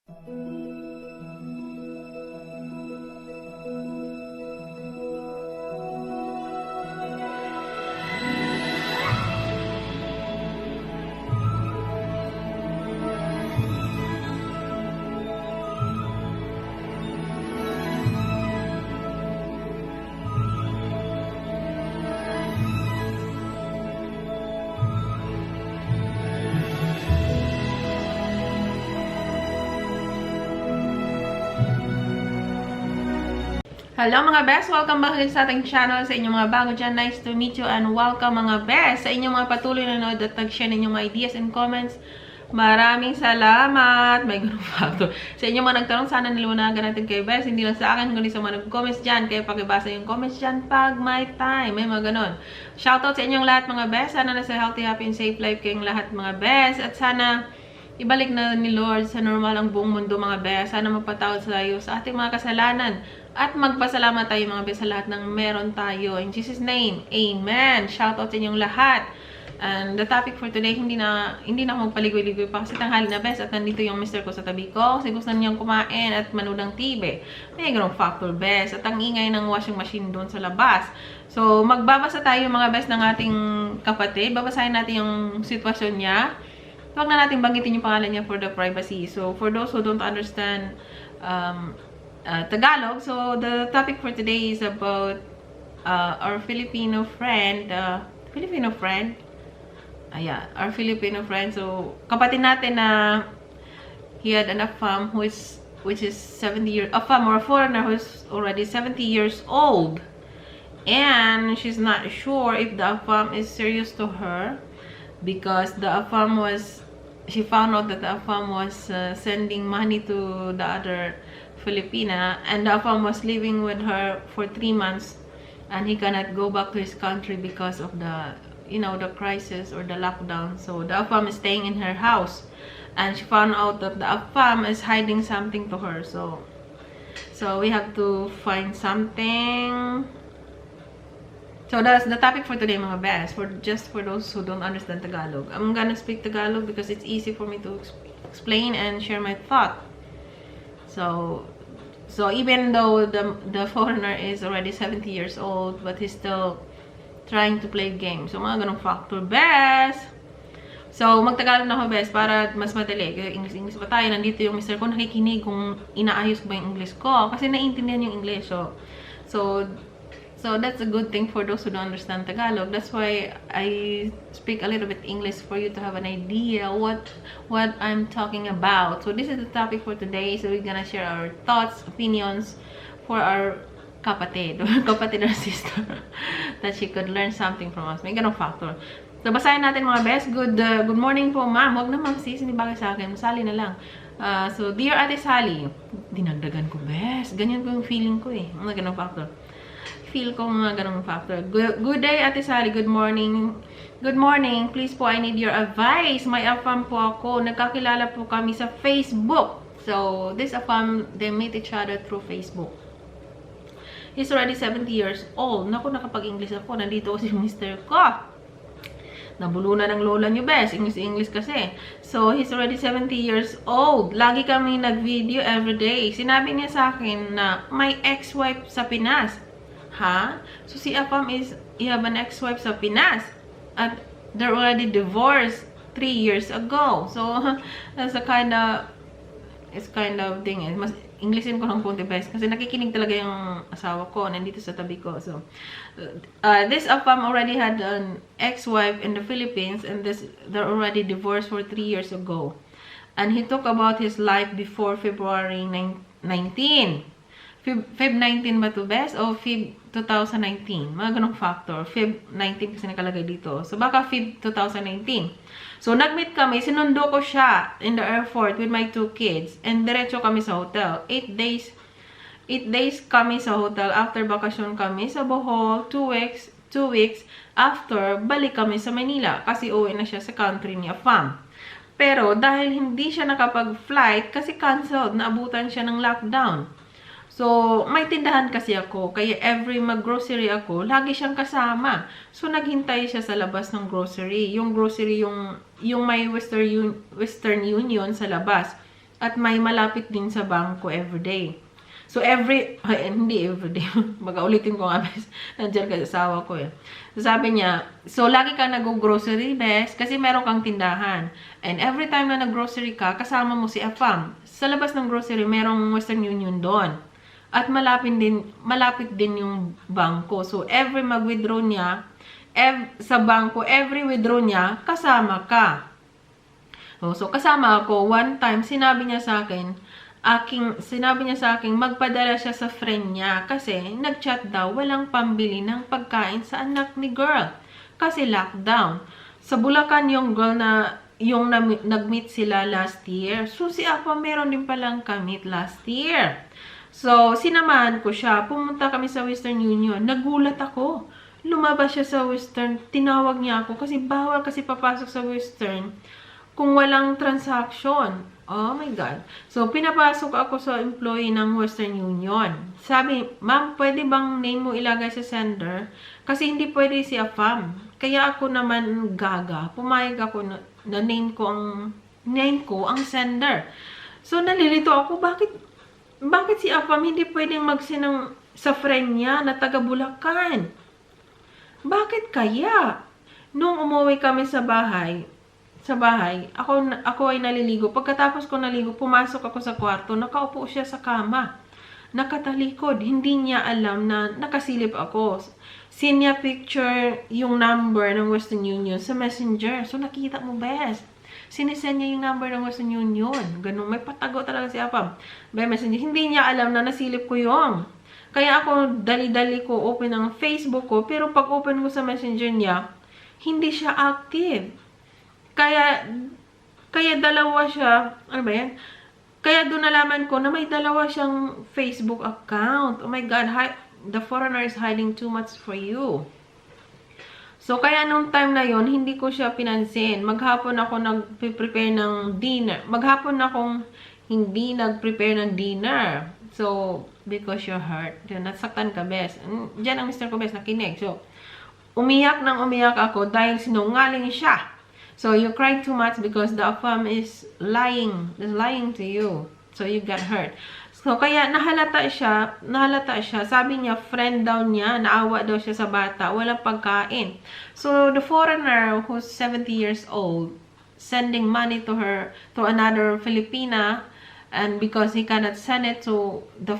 Hello mga best! Welcome back ulit sa ating channel. Sa inyong mga bago dyan, nice to meet you and welcome mga best! Sa inyong mga patuloy na nanood at nag-share ninyong mga ideas and comments, maraming salamat! May ganun factor. Sa inyong mga nagtanong, sana niliwanagan natin kayo best. Hindi lang sa akin, kundi sa mga nag-comments dyan. Kaya pakibasa yung comments dyan pag may time. May mga ganun. Shoutout sa inyong lahat mga best. Sana nasa healthy, happy, and safe life kayong lahat mga best. At sana ibalik na ni Lord sa normal ang buong mundo mga best. Sana magpatawad sa tayo sa ating mga kasalanan. At magpasalamat tayo mga best sa lahat ng meron tayo. In Jesus' name, Amen. Shoutout sa inyong lahat. And the topic for today, hindi na ako magpaligoy-ligoy pa kasi tanghali na best. At nandito yung mister ko sa tabi ko. Kasi gusto niyang kumain at manood ng TV. May ganong factor best. At ang ingay ng washing machine doon sa labas. So, magbabasa tayo mga best ng ating kapatid. Babasahin natin yung sitwasyon niya. Huwag na natin banggitin yung pangalan niya for the privacy. So, for those who don't understand Tagalog, so the topic for today is about our Filipino friend. Our Filipino friend. So, kapatid natin na he had an AFAM which is 70 years, AFAM or a foreigner who's already 70 years old. And she's not sure if the AFAM is serious to her because the AFAM was, she found out that the AFAM was sending money to the other Filipina, and the AFAM was living with her for 3 months, and he cannot go back to his country because of the, the crisis or the lockdown. So the AFAM is staying in her house, and she found out that the AFAM is hiding something to her. So we have to find something. So that's the topic for today mga best. Just for those who don't understand Tagalog, I'm gonna speak Tagalog because it's easy for me to explain and share my thought. So even though the foreigner is already 70 years old, but he's still trying to play games. So mga ganong factor best. So magtagalog na ako best para mas madali. English pa tayo. Nandito yung mister ko nakikinig kung inaayos ko ba yung English ko. Kasi naiintindihan yung English. So that's a good thing for those who don't understand Tagalog. That's why I speak a little bit English for you to have an idea what I'm talking about. So this is the topic for today. So we're gonna share our thoughts, opinions for our kapatid or sister that she could learn something from us. May ganong factor. So basahin natin mga best. Good morning po ma'am. Huwag na ma'am sis, hindi bagay sa akin. Masali na lang. So dear Ate Sally, dinagdagan ko best. Ganyan ko yung feeling ko eh. Mga ganong factor. Feel ko mga ganong factor. Good day, Ate Sally. Good morning. Good morning. Please po, I need your advice. May AFAM po ako. Nagkakilala po kami sa Facebook. So, this AFAM, they meet each other through Facebook. He's already 70 years old. Naku, nakapag-English ako. Nandito ko si Mr. ko. Nabulunan ng lola niyo, best. English kasi. So, he's already 70 years old. Lagi kami nag-video everyday. Sinabi niya sa akin na may ex-wife sa Pinas. Ha? So, si AFAM is, you have an ex-wife sa Pinas. At they're already divorced 3 years ago. So, that's a kind of thing. Mas Englishin ko ng konti best. Kasi nakikinig talaga yung asawa ko. Nandito sa tabi ko. So, this AFAM already had an ex-wife in the Philippines. And they're already divorced for 3 years ago. And he talked about his life before February 19. Feb 19 ba to best? O Feb 2019? Mga ganong factor. Feb 19 kasi nakalagay dito. So, baka Feb 2019. So, nag-meet kami. Sinundo ko siya in the airport with my 2 kids. And diretso kami sa hotel. 8 days kami sa hotel. After bakasyon kami sa Bohol. 2 weeks after, balik kami sa Manila. Kasi uwi na siya sa country ni AFAM. Pero, dahil hindi siya nakapag-flight, kasi canceled. Naabutan siya ng lockdown. So, may tindahan kasi ako. Kaya every mag-grocery ako, lagi siyang kasama. So, naghintay siya sa labas ng grocery. Yung grocery, yung may Western Union sa labas. At may malapit din sa bangko everyday. So, hindi everyday. Mag-ulitin ko nga, bes. Nandiyan ka sa asawa ko eh. So, sabi niya, so, lagi ka nag-grocery, bes, kasi meron kang tindahan. And every time na nag-grocery ka, kasama mo si Afam. Sa labas ng grocery, merong Western Union doon. At malapit din yung bangko. So, every mag-withdraw niya, sa bangko, every withdraw niya, kasama ka. So, kasama ako. One time, sinabi niya sa akin, magpadala siya sa friend niya kasi nag-chat daw walang pambili ng pagkain sa anak ni girl kasi lockdown. Sa Bulacan yung girl na yung nag-meet sila last year. So si Apa meron din palang ka-meet last year. So sinamahan ko siya. Pumunta kami sa Western Union. Nagulat ako. Lumabas siya sa Western. Tinawag niya ako kasi bawal kasi papasok sa Western kung walang transaction. Oh my God. So, pinapasok ako sa employee ng Western Union. Sabi, ma'am, pwede bang name mo ilagay sa sender? Kasi hindi pwede si Afam. Kaya ako naman gaga. Pumayag ako na name ko ang sender. So, nalilito ako, bakit si Afam hindi pwedeng mag-send sa friend niya na taga Bulacan? Bakit kaya? Nung umuwi kami sa bahay, ako ay naliligo. Pagkatapos ko naligo, pumasok ako sa kwarto, nakaupo siya sa kama. Nakatalikod. Hindi niya alam na nakasilip ako. Sinya picture yung number ng Western Union sa Messenger. So, nakita mo, best. Sinisend niya yung number ng Western Union. Ganun, may patago talaga si Apam. By Messenger. Hindi niya alam na nasilip ko yung. Kaya ako, dali-dali ko open ang Facebook ko. Pero pag open ko sa Messenger niya, hindi siya active. Kaya dalawa siya, ano ba yan? Kaya doon nalaman ko na may dalawa siyang Facebook account. Oh my God, the foreigner is hiding too much for you. So, kaya nung time na yon hindi ko siya pinansin. Maghapon ako nag-prepare ng dinner. Maghapon akong hindi nag-prepare ng dinner. So, because you're hurt. Nasaktan ka, bes. Diyan ang Mr. ko, bes, nakinig. So, umiyak ako dahil sinungaling siya. So, you cried too much because the Afam is lying to you. So, you got hurt. So, kaya nahalata siya. Sabi niya, friend daw niya, naawa daw siya sa bata, walang pagkain. So, the foreigner who's 70 years old, sending money to another Filipina, and because he cannot send it to the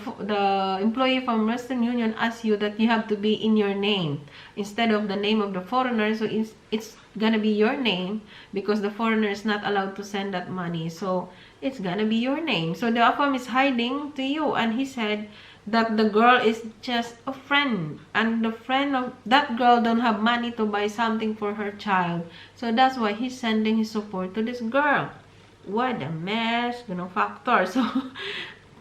employee from Western Union asks you that you have to be in your name instead of the name of the foreigner. So it's gonna be your name because the foreigner is not allowed to send that money. So it's gonna be your name. So the Afam is hiding to you, and he said that the girl is just a friend, and the friend of that girl don't have money to buy something for her child. So that's why he's sending his support to this girl. What a mess, ganong factor. So,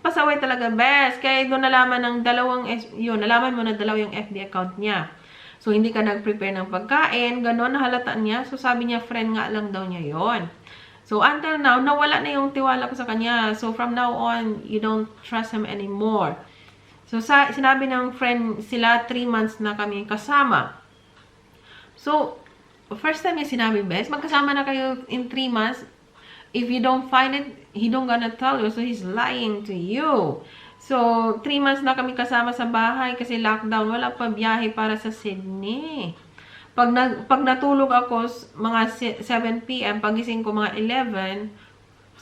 pasaway talaga, best. Kaya doon nalaman nalaman mo na dalawa yung FB account niya. So, hindi ka nag-prepare ng pagkain, ganon, nahalata niya. So, sabi niya, friend nga lang daw niya yon. So, until now, nawala na yung tiwala ko sa kanya. So, from now on, you don't trust him anymore. So, sinabi ng friend sila, 3 months na kami kasama. So, first time niya sinabi, best, magkasama na kayo in 3 months. If you don't find it, he don't gonna tell you. So, he's lying to you. So, 3 months na kami kasama sa bahay kasi lockdown. Wala pa biyahe para sa Sydney. Pag natulog ako, mga 7 p.m., pagising ko mga 11,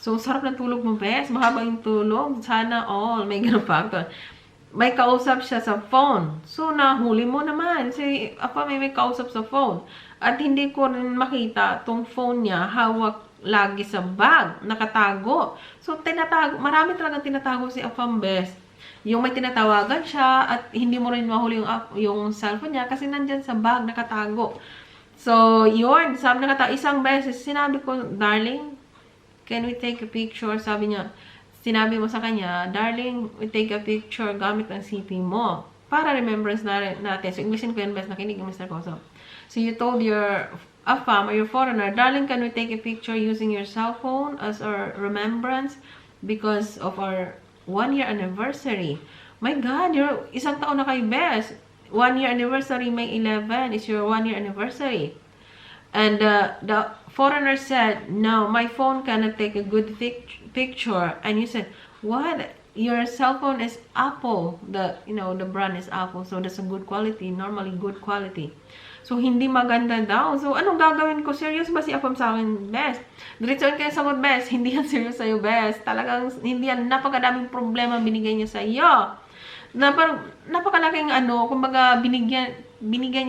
so, sarap ng tulog mo, bes. Mahaba yung tulog. Sana all. May ganun factor. May kausap siya sa phone. So, nahuli mo naman. Si Apa may kausap sa phone. At hindi ko rin makita tong phone niya hawak lagi sa bag, nakatago. So, marami talagang tinatago si Afam, best. Yung may tinatawagan siya at hindi mo rin mahuli yung cellphone niya kasi nandyan sa bag, nakatago. So, yun. Isang beses, sinabi ko, darling, can we take a picture? Sinabi mo sa kanya, darling, we take a picture gamit ang CP mo. Para remembrance natin. So, Englishin ko yun, best, nakinig yung Mr. Koso. So, you told your Afam or your foreigner, darling, can we take a picture using your cell phone as our remembrance because of our 1-year anniversary? My God, isang taon na kayo, best. 1-year anniversary, May 11 is your 1-year anniversary. And the foreigner said, no, my phone cannot take a good picture and you said, what? Your cell phone is Apple. The brand is Apple. So, that's a good quality. Normally, good quality. So, hindi maganda daw. So, anong gagawin ko? Serious ba si Apam sa akin, best? Diretsoin kayo sa best. Hindi yan serious sa'yo, best. Talagang, hindi yan. Napakadaming problema binigay niya sa'yo. Napakalaking kumbaga, binigyan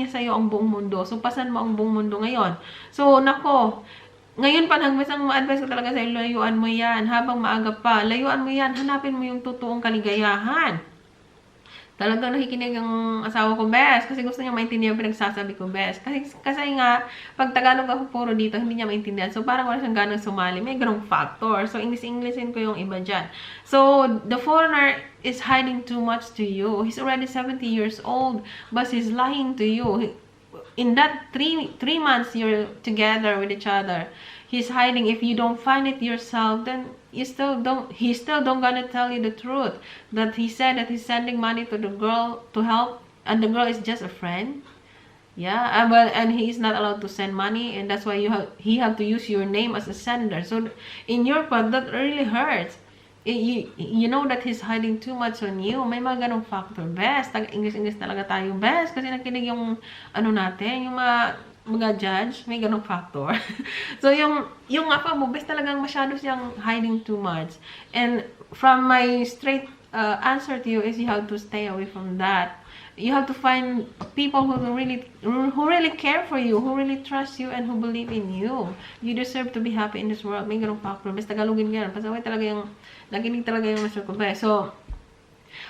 niya sa'yo ang buong mundo. So, pasan mo ang buong mundo ngayon. So, nako, ngayon pa lang, isang advice ko talaga sa'yo, layuan mo yan. Habang maaga pa, layuan mo yan. Hanapin mo yung totoong kaligayahan. Talagang nakikinig ang asawa ko, best. Kasi gusto niya maintindihan yung pinagsasabi ko, best. Kasi nga, pag Tagalog ako puro dito, hindi niya maintindihan. So, parang wala siyang ganang sumali. May ganong factor. So, English-Englishin ko yung iba dyan. So, the foreigner is hiding too much to you. He's already 70 years old, but he's lying to you. In that three months you're together with each other, he's hiding. If you don't find it yourself, then he's still don't gonna tell you the truth. That he said that he's sending money to the girl to help, and the girl is just a friend. Yeah, and he is not allowed to send money, and that's why he have to use your name as a sender. So in your part, that really hurts. You know that he's hiding too much on you. May mga ganong factor, best. English talaga tayo, best. Kasi nakinig yung natin, yung mga judge, may ganong factor. So, yung apa mo, best talagang masyado siyang hiding too much. And from my straight answer to you is you have to stay away from that. You have to find people who really care for you, who really trust you, and who believe in you. You deserve to be happy in this world. May ganong factor. Best Tagalogin yan. Pasaway talaga yung, nakinig talaga yung master ko. So,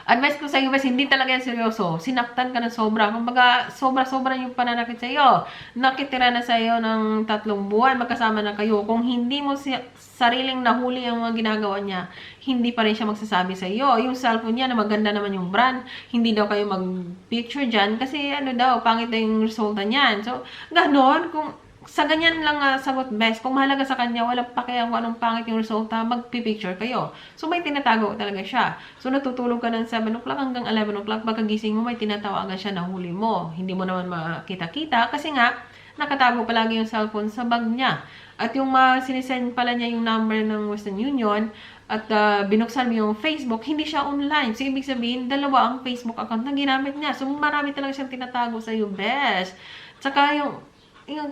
advice ko sa iyo, bes, hindi talaga yan seryoso. Sinaktan ka ng sobra. Kumbaga, sobra-sobra yung pananakit sa iyo. Nakitira na sa iyo ng 3 buwan, magkasama na kayo. Kung hindi mo sariling nahuli ang mga ginagawa niya, hindi pa rin siya magsasabi sa iyo. Yung cellphone niya na maganda naman yung brand, hindi daw kayo mag-picture dyan kasi pangit na yung resulta niyan. So, ganon, kung sa ganyan lang sagot, best. Kung mahalaga sa kanya, walang pakialam kung anong pangit yung resulta, magpipicture kayo. So, may tinatago talaga siya. So, natutulog ka ng 7 o'clock hanggang 11 o'clock. Pagkagising mo, may tinatawagan siya na huli mo. Hindi mo naman makita-kita kasi nga, nakatago palagi yung cellphone sa bag niya. At yung sinisend pala niya yung number ng Western Union at binuksan mo yung Facebook, hindi siya online. So, ibig sabihin, 2 ang Facebook account na ginamit niya. So, marami talaga siyang tinatago sa iyo, best. Tsaka yung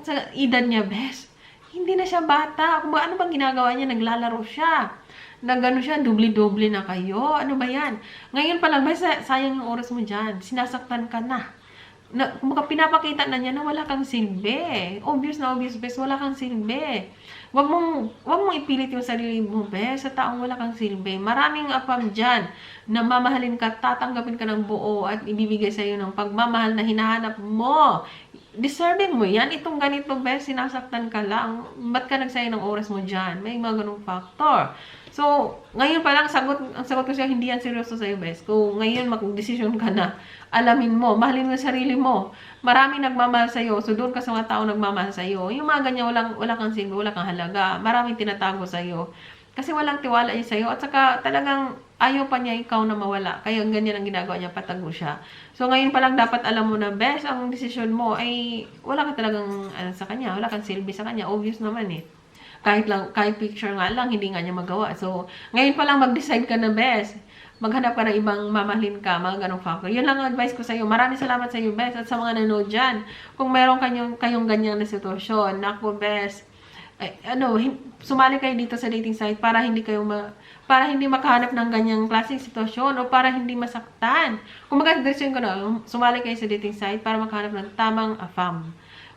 sa edad niya, best. Hindi na siya bata. Kung ano bang ginagawa niya, naglalaro siya. Nagano siya, dubli-dubli na kayo. Ano ba yan? Ngayon pa lang, best, sayang yung oras mo dyan. Sinasaktan ka na. Kumbaga, pinapakita na niya na wala kang silbi. Obvious na obvious, best, wala kang silbi. Wag mong ipilit yung sarili mo, best, sa taong wala kang silbi. Maraming apam dyan na mamahalin ka, tatanggapin ka ng buo at ibibigay sa iyo ng pagmamahal na hinahanap mo. Deserving mo yan. Itong ganito, best, sinasaktan ka lang. Ba't ka nagsayang ng oras mo dyan? May mga ganung factor. So, ngayon pa lang, ang sagot ko siya, hindi yan seryoso sa'yo, best. Kung ngayon mag-desisyon ka na, alamin mo, mahalin mo sarili mo. Maraming nagmamahal sa'yo, so doon ka sa mga tao nagmamahal sa'yo. Yung mga ganyan, wala kang silbi, wala kang halaga. Maraming tinatago sa'yo. Kasi walang tiwala niya sa'yo. At saka talagang ayaw pa niya ikaw na mawala. Kaya ganyan ang ginagawa niya, patago siya. So ngayon pa lang dapat alam mo na, best, ang desisyon mo ay wala ka talagang sa kanya. Wala kang silbi sa kanya. Obvious naman eh. Kahit picture nga lang, hindi nga niya magawa. So, ngayon pa lang mag-decide ka na, best. Maghanap ka ng ibang mamahalin ka, mga ganong factor. Yun lang ang advice ko sa iyo. Maraming salamat sa iyo, best, at sa mga nanood dyan. Kung meron kayong ganyan na sitwasyon, naku, best, sumali kayo dito sa dating site para hindi makahanap ng ganyang klaseng sitwasyon o para hindi masaktan. Kung mag-adresin ko na, sumali kayo sa dating site para makahanap ng tamang afam.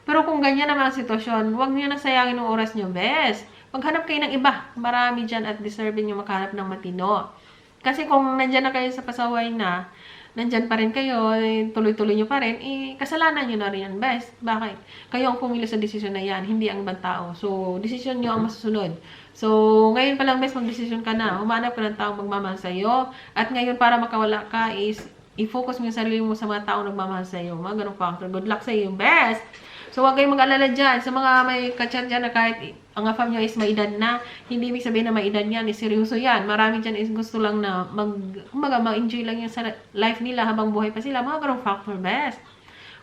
Pero kung ganyan naman ang sitwasyon, huwag niyo na sayangin ang oras niyo, best. Maghanap kayo ng iba. Marami dyan at deserving niyo makahanap ng matino. Kasi kung nandyan na kayo sa pasaway na, nandyan pa rin kayo, tuloy-tuloy nyo pa rin, kasalanan nyo na rin yan, best. Bakit? Kayo ang pumili sa desisyon na yan, hindi ang ibang tao. So, desisyon nyo ang masusunod. So, ngayon pa lang, best, mag-desisyon ka na. Humanap ka ng taong magmamahal sa'yo. At ngayon, para makawala ka, is i-focus mo yung sarili mo sa mga taong nagmamahal sa'yo. Mga ganong factor. Good luck sa'yo, best! So, huwag kayong mag-alala dyan. Sa mga may kachat dyan na kahit ang afam nyo is may edad na, hindi ibig sabihin na may edad yan, is seryoso yan. Marami dyan is gusto lang na mag-enjoy lang yung sa life nila habang buhay pa sila. Mga ganong factor, best.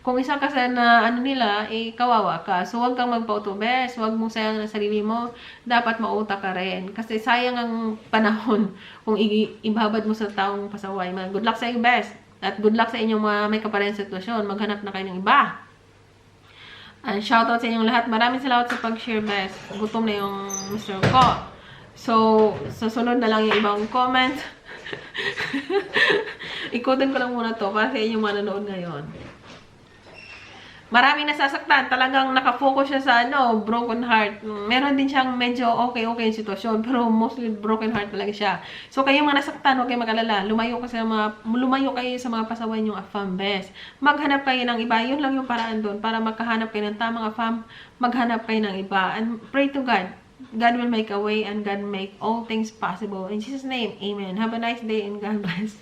Kung isa ka sa na ano nila, kawawa ka. So, huwag kang magpa-auto best. Huwag mong sayang ang sarili mo. Dapat mauta ka rin. Kasi sayang ang panahon kung ibabad mo sa taong pasaway. Good luck sa iyo, best. At good luck sa inyong mga may kaparehang sitwasyon. Maghanap na kayo ng iba. And shoutout sa inyong lahat. Maraming salamat sa pag-share, best. Gutom na yung Mr. ko. So, susunod na lang yung ibang comment. Ikutin ko lang muna to para sa inyong manonood ngayon. Maraming nasasaktan. Talagang nakafocus siya sa broken heart. Meron din siyang medyo okay yung sitwasyon. Pero mostly broken heart talaga siya. So, kayong mga nasaktan, huwag kayong mag-alala. Lumayo kayo sa mga pasaway niyong AFAM best. Maghanap kayo ng iba. Yun lang yung paraan doon. Para magkahanap kayo ng tamang AFAM, maghanap kayo ng iba. And pray to God. God will make a way and God make all things possible. In Jesus' name, Amen. Have a nice day and God bless.